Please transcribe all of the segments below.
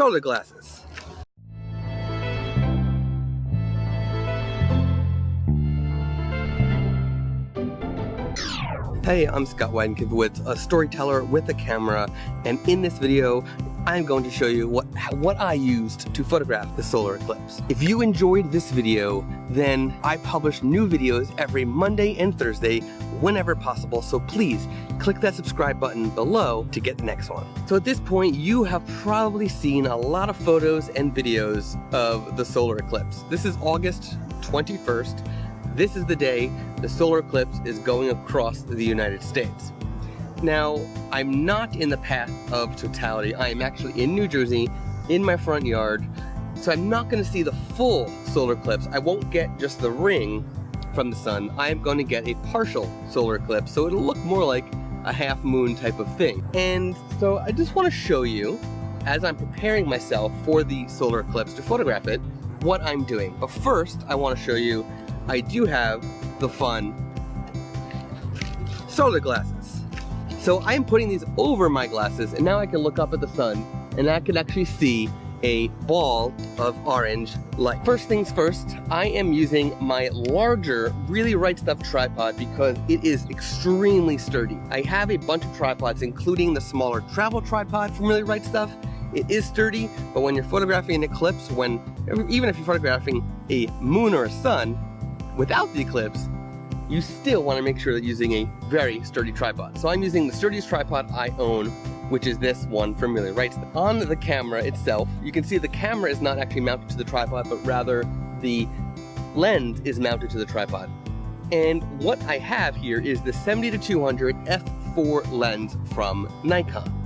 solar glasses. Hey, I'm Scott Weidenkivowitz, a storyteller with a camera, and in this video, I'm going to show you what I used to photograph the solar eclipse. If you enjoyed this video, then I publish new videos every Monday and Thursday whenever possible, so please click that subscribe button below to get the next one. So at this point, you have probably seen a lot of photos and videos of the solar eclipse. This is August 21st. This is the day the solar eclipse is going across the United States. Now, I'm not in the path of totality. I am actually in New Jersey, in my front yard, so I'm not going to see the full solar eclipse. I won't get just the ring from the sun. I am going to get a partial solar eclipse, so it'll look more like a half moon type of thing. And so I just want to show you, as I'm preparing myself for the solar eclipse to photograph it, what I'm doing. But first, I want to show you I do have the fun solar glasses. So I'm putting these over my glasses, and now I can look up at the sun and I can actually see a ball of orange light. First things first, I am using my larger Really Right Stuff tripod because it is extremely sturdy. I have a bunch of tripods, including the smaller travel tripod from Really Right Stuff. It is sturdy, but when you're photographing an eclipse, even if you're photographing a moon or a sun without the eclipse, you still want to make sure that you're using a very sturdy tripod. So I'm using the sturdiest tripod I own, which is this one from Really Right Stuff. On the camera itself, you can see the camera is not actually mounted to the tripod, but rather the lens is mounted to the tripod. And what I have here is the 70-200 f4 lens from Nikon.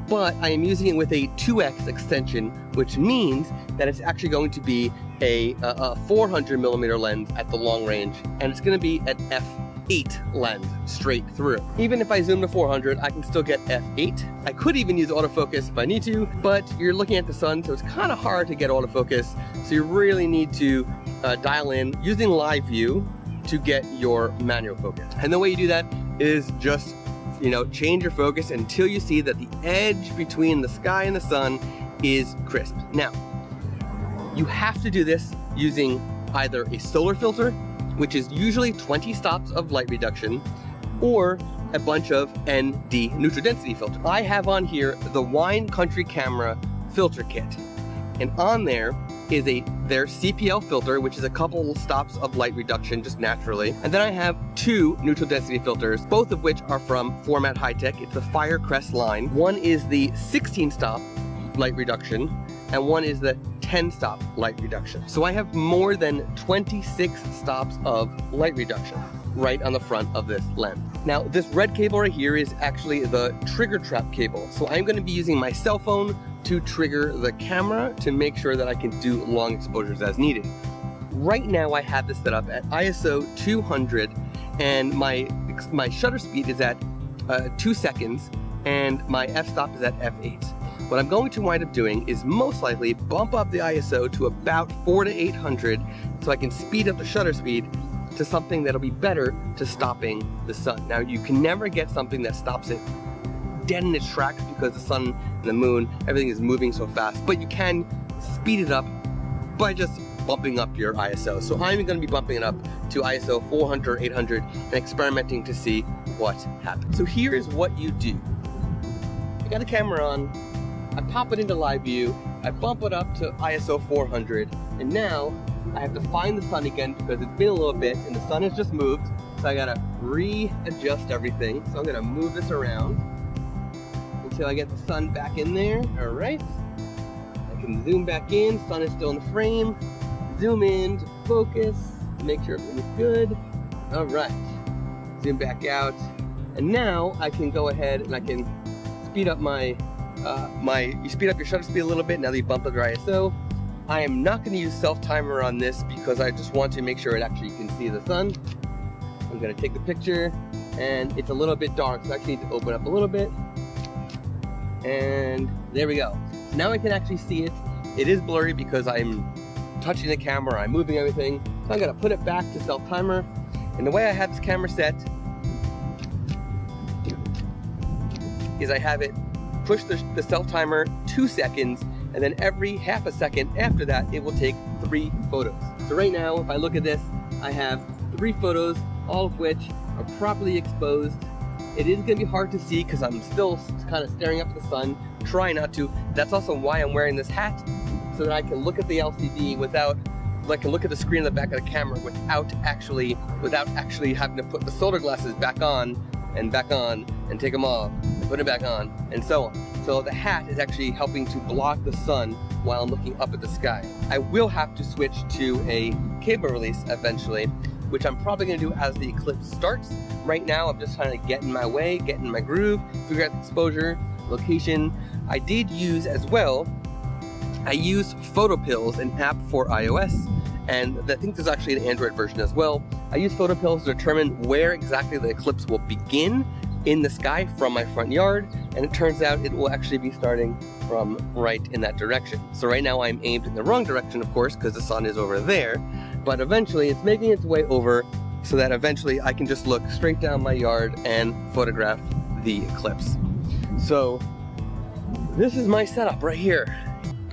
But I am using it with a 2x extension, which means that it's actually going to be a 400mm lens at the long range, and it's going to be an f8 lens straight through. Even if I zoom to 400, I can still get f8. I could even use autofocus if I need to, but you're looking at the sun, so it's kind of hard to get autofocus, so you really need to dial in using live view to get your manual focus. And the way you do that is just change your focus until you see that the edge between the sky and the sun is crisp. Now, you have to do this using either a solar filter, which is usually 20 stops of light reduction, or a bunch of ND, neutral density filter. I have on here the Wine Country Camera filter kit, and on there is their CPL filter, which is a couple stops of light reduction just naturally. And then I have two neutral density filters, both of which are from Format High Tech. It's the Firecrest line. One is the 16 stop light reduction, and one is the 10 stop light reduction. So I have more than 26 stops of light reduction right on the front of this lens. Now, this red cable right here is actually the trigger trap cable. So I'm going to be using my cell phone to trigger the camera to make sure that I can do long exposures as needed. Right now I have this set up at ISO 200, and my shutter speed is at 2 seconds, and my f-stop is at f8. What I'm going to wind up doing is most likely bump up the ISO to about 400 to 800 so I can speed up the shutter speed to something that'll be better to stopping the sun. Now, you can never get something that stops it dead in its tracks because the sun and the moon, everything is moving so fast, but you can speed it up by just bumping up your ISO. So I'm going to be bumping it up to ISO 400 or 800 and experimenting to see what happens. So here is what you do. I got the camera on, I pop it into live view, I bump it up to ISO 400, and now I have to find the sun again because it's been a little bit and the sun has just moved, so I gotta readjust everything. So I'm gonna move this around until I get the sun back in there. All right, I can zoom back in, sun is still in the frame, zoom in to focus, make sure everything's good. All right, zoom back out, and now I can go ahead and I can speed up you speed up your shutter speed a little bit now that you bumped up your ISO. I am not going to use self-timer on this because I just want to make sure it actually can see the sun. I'm going to take the picture, and it's a little bit dark, so I actually need to open up a little bit. And there we go. Now I can actually see it. It is blurry because I'm touching the camera, I'm moving everything. So I'm going to put it back to self-timer. And the way I have this camera set is I have it push the self-timer 2 seconds, and and then every half a second after that, it will take 3 photos. So right now, if I look at this, I have 3 photos, all of which are properly exposed. It is gonna be hard to see because I'm still kind of staring up at the sun, try not to. That's also why I'm wearing this hat, so that I can look at the LCD I can look at the screen on the back of the camera without actually having to put the solar glasses back on and take them off, put it back on, and so on. So the hat is actually helping to block the sun while I'm looking up at the sky. I will have to switch to a cable release eventually, which I'm probably gonna do as the eclipse starts. Right now, I'm just trying to get in my way, get in my groove, figure out the exposure, location. I did use as well, I used PhotoPills, an app for iOS, and I think there's actually an Android version as well. I use PhotoPills to determine where exactly the eclipse will begin in the sky from my front yard, and it turns out it will actually be starting from right in that direction. So right now I'm aimed in the wrong direction, of course, because the sun is over there, but eventually it's making its way over so that eventually I can just look straight down my yard and photograph the eclipse. So this is my setup right here.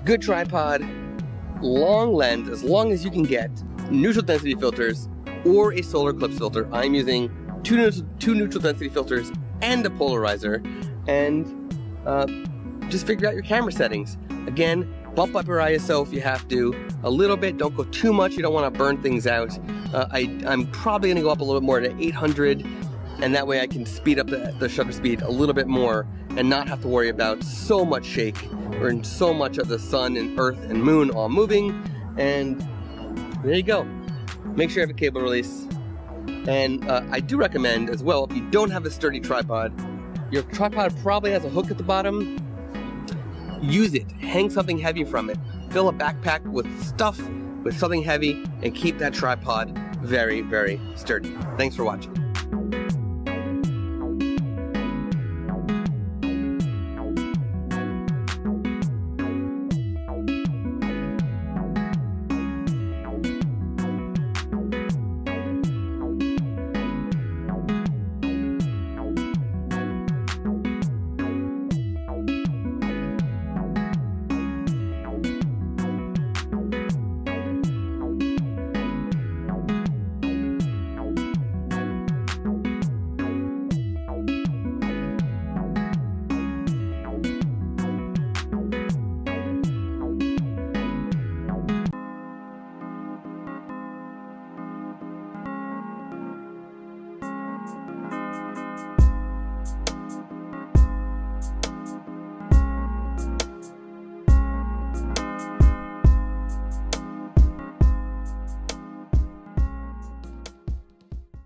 Good tripod, long lens, as long as you can get, neutral density filters, or a solar eclipse filter. I'm using two neutral density filters and a polarizer, and just figure out your camera settings. Again, bump up your ISO if you have to, a little bit, don't go too much, you don't want to burn things out. I'm probably going to go up a little bit more to 800, and that way I can speed up the shutter speed a little bit more and not have to worry about so much shake or so much of the sun and earth and moon all moving. And there you go. Make sure you have a cable release. And I do recommend as well, if you don't have a sturdy tripod, your tripod probably has a hook at the bottom. Use it, hang something heavy from it. Fill a backpack with stuff, with something heavy, and keep that tripod very, very sturdy. Thanks for watching.